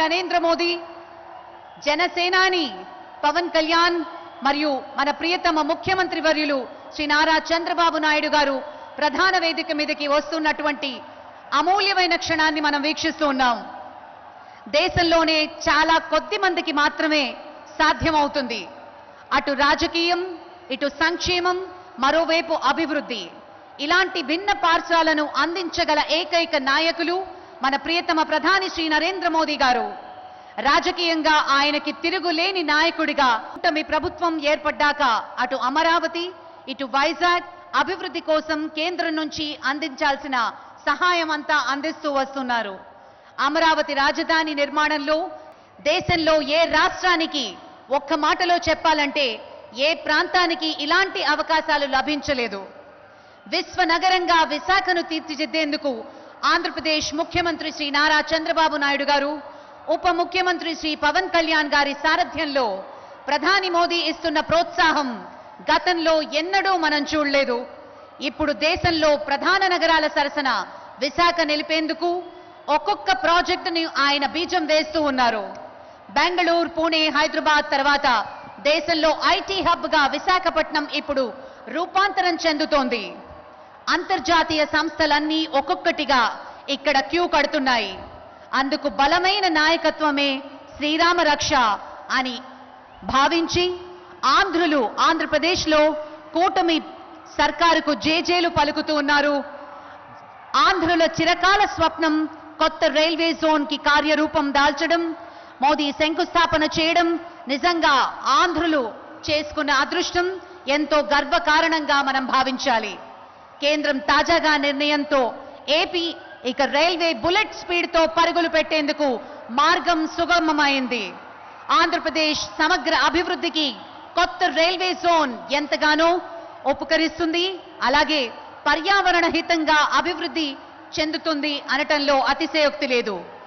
నరేంద్ర మోదీ, జనసేనాని పవన్ కళ్యాణ్ మరియు మన ప్రియతమ ముఖ్యమంత్రి వర్యులు శ్రీ నారా చంద్రబాబు నాయుడు గారు ప్రధాన వేదిక మీదకి వస్తున్నటువంటి అమూల్యమైన క్షణాన్ని మనం వీక్షిస్తూ ఉన్నాం. దేశంలోనే చాలా కొద్ది మందికి మాత్రమే సాధ్యమవుతుంది అటు రాజకీయం, ఇటు సంక్షేమం, మరోవైపు అభివృద్ధి. ఇలాంటి భిన్న పార్శ్వాలను అందించగల ఏకైక నాయకులు మన ప్రియతమ ప్రధాని శ్రీ నరేంద్ర మోదీ గారు. రాజకీయంగా ఆయనకి తిరుగులేని నాయకుడిగా మీ ప్రభుత్వం ఏర్పడ్డాక అటు అమరావతి, ఇటు వైజాగ్ అభివృద్ధి కోసం కేంద్రం నుంచి అందించాల్సిన సహాయం అంతా అందిస్తూ వస్తున్నారు. అమరావతి రాజధాని నిర్మాణంలో దేశంలో ఏ రాష్ట్రానికి, ఒక్క మాటలో చెప్పాలంటే ఏ ప్రాంతానికి ఇలాంటి అవకాశాలు లభించలేదు. విశ్వనగరంగా విశాఖను తీర్చిదిద్దేందుకు ఆంధ్రప్రదేశ్ ముఖ్యమంత్రి శ్రీ నారా చంద్రబాబు నాయుడు గారు, ఉప ముఖ్యమంత్రి శ్రీ పవన్ కళ్యాణ్ గారి సారథ్యంలో ప్రధాని మోదీ ఇస్తున్న ప్రోత్సాహం గతంలో ఎన్నడూ మనం చూడలేదు. ఇప్పుడు దేశంలో ప్రధాన నగరాల సరసన విశాఖ నిలిపేందుకు ఒక్కొక్క ప్రాజెక్టుని ఆయన బీజం వేస్తూ ఉన్నారు. బెంగళూరు, పూణే, హైదరాబాద్ తర్వాత దేశంలో ఐటీ హబ్గా విశాఖపట్నం ఇప్పుడు రూపాంతరం చెందుతోంది. అంతర్జాతీయ సంస్థలన్నీ ఒక్కొక్కటిగా ఇక్కడ క్యూ కడుతున్నాయి. అందుకు బలమైన నాయకత్వమే శ్రీరామ రక్ష అని భావించి ఆంధ్రులు ఆంధ్రప్రదేశ్లో కూటమి సర్కారుకు జేజేలు పలుకుతూ ఉన్నారు. ఆంధ్రుల చిరకాల స్వప్నం కొత్త రైల్వే జోన్ కి కార్యరూపం దాల్చడం, మోదీ శంకుస్థాపన చేయడం నిజంగా ఆంధ్రులు చేసుకున్న అదృష్టం, ఎంతో గర్వకారణంగా మనం భావించాలి. కేంద్రం తాజాగా నిర్ణయంతో ఏపీ ఇక రైల్వే బుల్లెట్ స్పీడ్తో పరుగులు పెట్టేందుకు మార్గం సుగమమైంది. ఆంధ్రప్రదేశ్ సమగ్ర అభివృద్ధికి కొత్త రైల్వే జోన్ ఎంతగానో ఉపకరిస్తుంది, అలాగే పర్యావరణ హితంగా అభివృద్ధి చెందుతుంది అనటంలో అతిశయోక్తి లేదు.